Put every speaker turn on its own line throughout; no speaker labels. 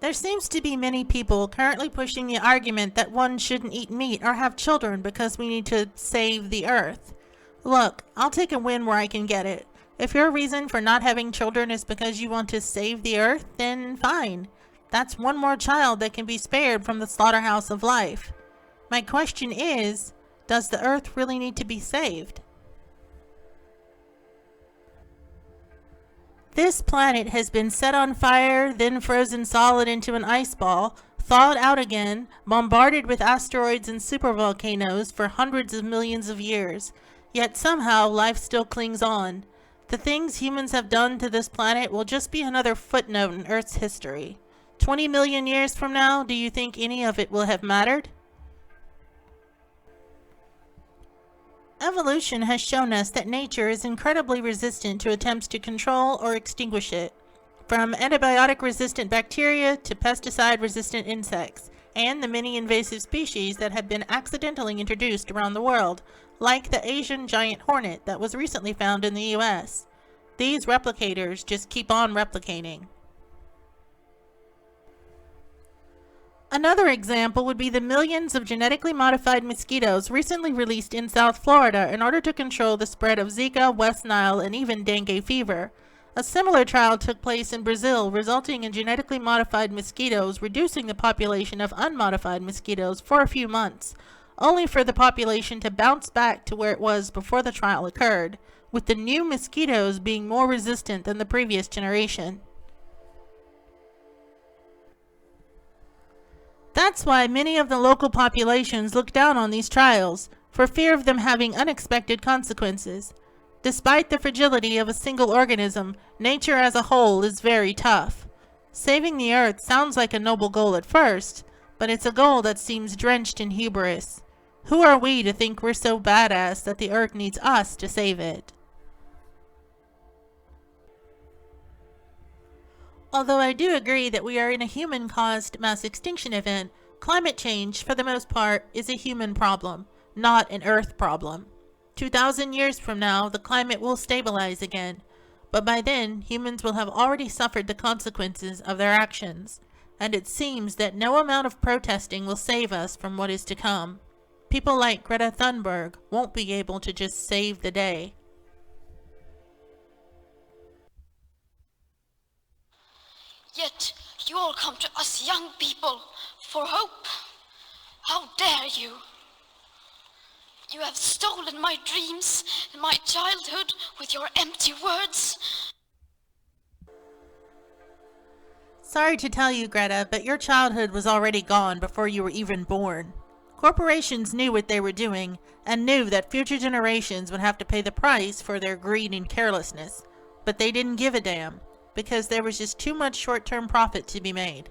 There seems to be many people currently pushing the argument that one shouldn't eat meat or have children because we need to save the earth. Look, I'll take a win where I can get it. If your reason for not having children is because you want to save the earth, then fine. That's one more child that can be spared from the slaughterhouse of life. My question is, does the earth really need to be saved? This planet has been set on fire, then frozen solid into an ice ball, thawed out again, bombarded with asteroids and supervolcanoes for hundreds of millions of years. Yet somehow life still clings on. The things humans have done to this planet will just be another footnote in Earth's history. 20 million years from now, do you think any of it will have mattered? Evolution has shown us that nature is incredibly resistant to attempts to control or extinguish it. From antibiotic-resistant bacteria to pesticide-resistant insects, and the many invasive species that have been accidentally introduced around the world, like the Asian giant hornet that was recently found in the US. These replicators just keep on replicating. Another example would be the millions of genetically modified mosquitoes recently released in South Florida in order to control the spread of Zika, West Nile, and even dengue fever. A similar trial took place in Brazil, resulting in genetically modified mosquitoes reducing the population of unmodified mosquitoes for a few months, only for the population to bounce back to where it was before the trial occurred, with the new mosquitoes being more resistant than the previous generation. That's why many of the local populations look down on these trials, for fear of them having unexpected consequences. Despite the fragility of a single organism, nature as a whole is very tough. Saving the earth sounds like a noble goal at first, but it's a goal that seems drenched in hubris. Who are we to think we're so badass that the earth needs us to save it? Although I do agree that we are in a human-caused mass extinction event, climate change, for the most part, is a human problem, not an Earth problem. 2,000 years from now, the climate will stabilize again, but by then, humans will have already suffered the consequences of their actions, and it seems that no amount of protesting will save us from what is to come. People like Greta Thunberg won't be able to just save the day.
Yet you all come to us young people for hope. How dare you? You have stolen my dreams and my childhood with your empty words.
Sorry to tell you, Greta, but your childhood was already gone before you were even born. Corporations knew what they were doing and knew that future generations would have to pay the price for their greed and carelessness, but they didn't give a damn, because there was just too much short-term profit to be made.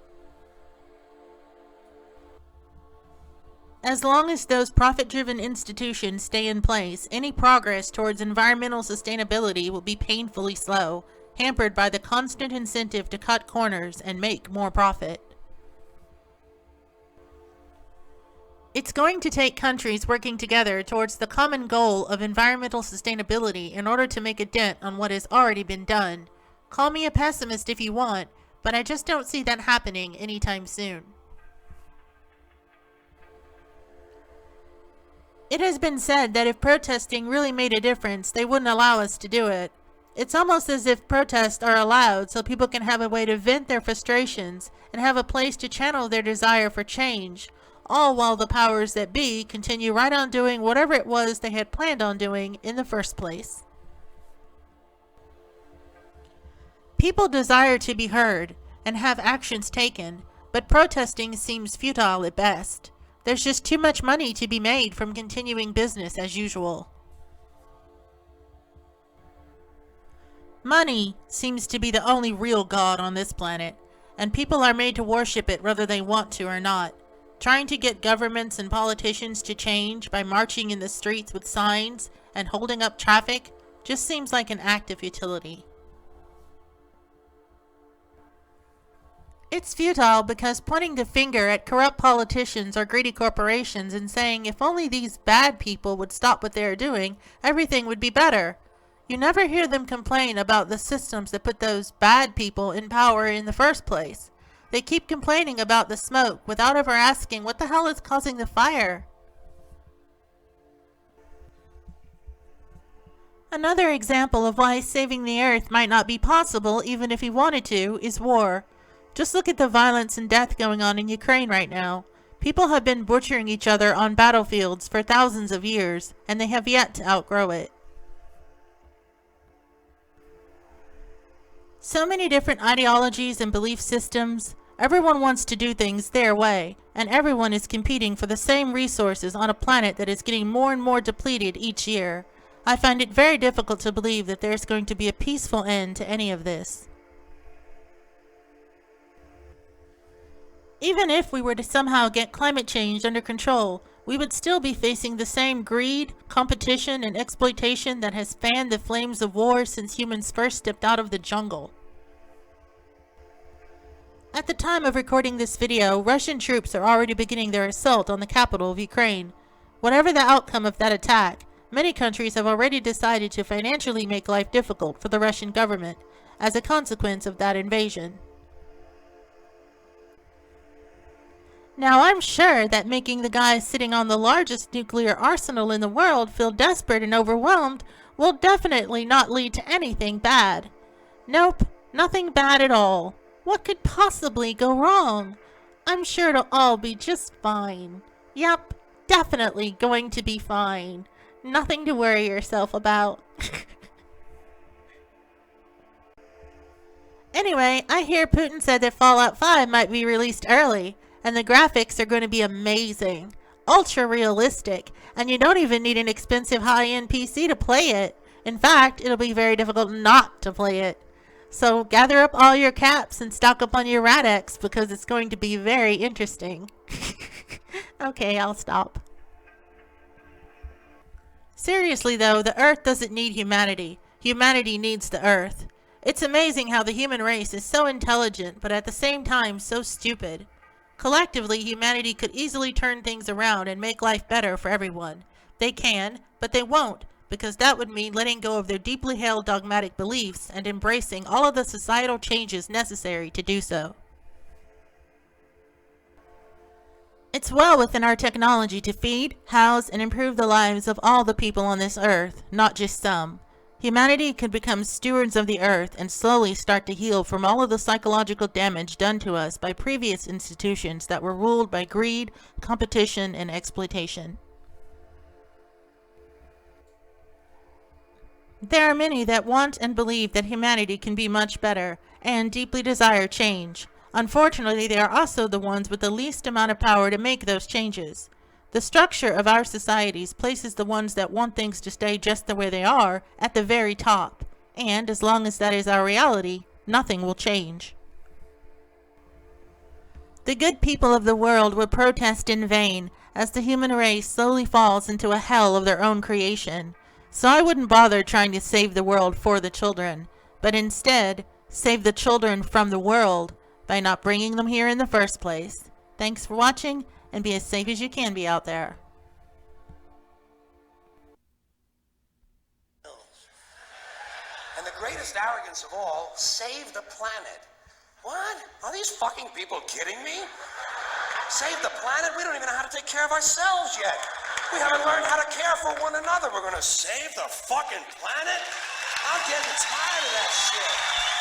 As long as those profit-driven institutions stay in place, any progress towards environmental sustainability will be painfully slow, hampered by the constant incentive to cut corners and make more profit. It's going to take countries working together towards the common goal of environmental sustainability in order to make a dent on what has already been done. Call me a pessimist if you want, but I just don't see that happening anytime soon. It has been said that if protesting really made a difference, they wouldn't allow us to do it. It's almost as if protests are allowed so people can have a way to vent their frustrations and have a place to channel their desire for change, all while the powers that be continue right on doing whatever it was they had planned on doing in the first place. People desire to be heard and have actions taken, but protesting seems futile at best. There's just too much money to be made from continuing business as usual. Money seems to be the only real god on this planet, and people are made to worship it whether they want to or not. Trying to get governments and politicians to change by marching in the streets with signs and holding up traffic just seems like an act of futility. It's futile because pointing the finger at corrupt politicians or greedy corporations and saying if only these bad people would stop what they are doing, everything would be better. You never hear them complain about the systems that put those bad people in power in the first place. They keep complaining about the smoke without ever asking what the hell is causing the fire. Another example of why saving the earth might not be possible even if we wanted to is war. Just look at the violence and death going on in Ukraine right now. People have been butchering each other on battlefields for thousands of years, and they have yet to outgrow it. So many different ideologies and belief systems. Everyone wants to do things their way, and everyone is competing for the same resources on a planet that is getting more and more depleted each year. I find it very difficult to believe that there's going to be a peaceful end to any of this. Even if we were to somehow get climate change under control, we would still be facing the same greed, competition, and exploitation that has fanned the flames of war since humans first stepped out of the jungle. At the time of recording this video, Russian troops are already beginning their assault on the capital of Ukraine. Whatever the outcome of that attack, many countries have already decided to financially make life difficult for the Russian government as a consequence of that invasion. Now, I'm sure that making the guys sitting on the largest nuclear arsenal in the world feel desperate and overwhelmed will definitely not lead to anything bad. Nope, nothing bad at all. What could possibly go wrong? I'm sure it'll all be just fine. Yep, definitely going to be fine. Nothing to worry yourself about. Anyway, I hear Putin said that Fallout 5 might be released early, and the graphics are going to be amazing. Ultra realistic, and you don't even need an expensive high-end PC to play it. In fact, it'll be very difficult not to play it. So gather up all your caps and stock up on your Rad-X because it's going to be very interesting. Okay, I'll stop. Seriously though, the Earth doesn't need humanity. Humanity needs the Earth. It's amazing how the human race is so intelligent, but at the same time so stupid. Collectively, humanity could easily turn things around and make life better for everyone. They can, but they won't, because that would mean letting go of their deeply held dogmatic beliefs and embracing all of the societal changes necessary to do so. It's well within our technology to feed, house, and improve the lives of all the people on this earth, not just some. Humanity could become stewards of the earth and slowly start to heal from all of the psychological damage done to us by previous institutions that were ruled by greed, competition, and exploitation. There are many that want and believe that humanity can be much better, and deeply desire change. Unfortunately, they are also the ones with the least amount of power to make those changes. The structure of our societies places the ones that want things to stay just the way they are at the very top, and as long as that is our reality, nothing will change. The good people of the world will protest in vain as the human race slowly falls into a hell of their own creation. So I wouldn't bother trying to save the world for the children, but instead save the children from the world by not bringing them here in the first place. Thanks for watching, and be as safe as you can be out there.
And the greatest arrogance of all, save the planet. What? Are these fucking people kidding me? Save the planet? We don't even know how to take care of ourselves yet. We haven't learned how to care for one another. We're gonna save the fucking planet? I'm getting tired of that shit.